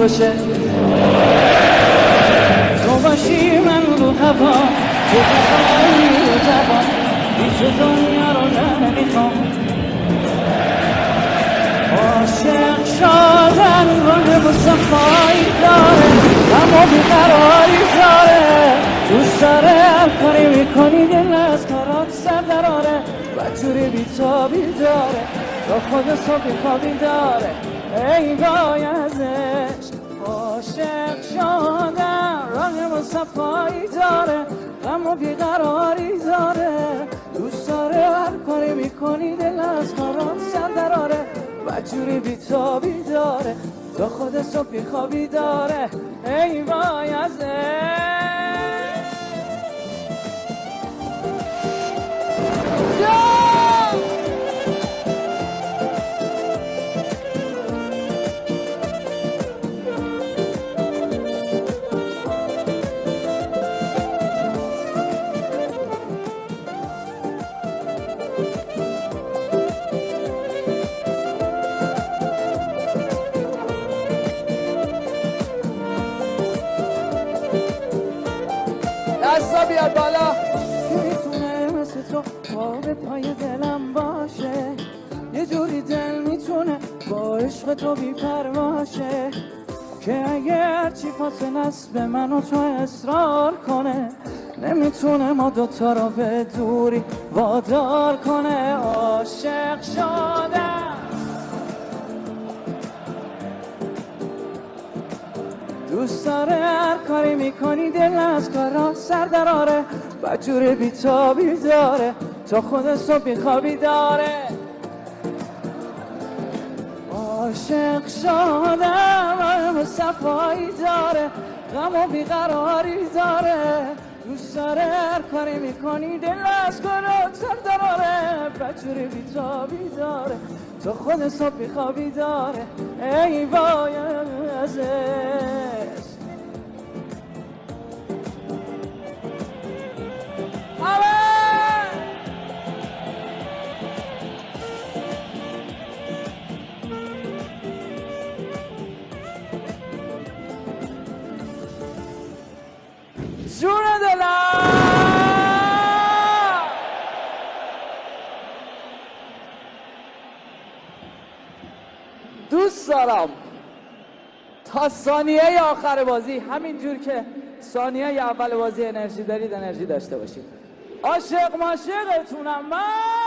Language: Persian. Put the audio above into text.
میکشه تو باشی من رو هوا تو بخوایی رو زبان بیش دنیا رو نمیخوام عاشق شدن راه مصفایی داره اما بیقراری داره دوست داره هر کاری میکنی دل از کارات سر دراره و جوری بیتابی داره تا خود صبح خوابی داره ای وای ازش عاشق شدن راه مصفایی داره اما بیقراری داره دوست داره هر کاری میکنی دل از کارات سر دراره و جوری بیتابی داره تا خود صبح خوابی داره ای وای ازش دستا بیاد بالا که میتونه مثل تو پا پای دلم باشه یه جوری دل میتونه با عشق تو بی‌پرواشه که اگر چی فاصله است به من و تو اصرار کنه نمیتونه ما دوتا رو به دوری وادار کنه عاشق شدم دوست داره هر کاری میکنی دل از کارا سر دراره و جور بیتابی داره تا خود صبح خوابی داره عاشق شدم صفایی داره غم و بیقراری داره دوست داره هر کاری میکنی دل از کارا سر دراره و جور بیتابی داره تا خود صبح خوابی داره ای وای ازش جون دلم دوست دارم تا ثانیه آخر بازی همینجور که ثانیه اول بازی انرژی دارید انرژی داشته باشید عاشق ماشقتونم من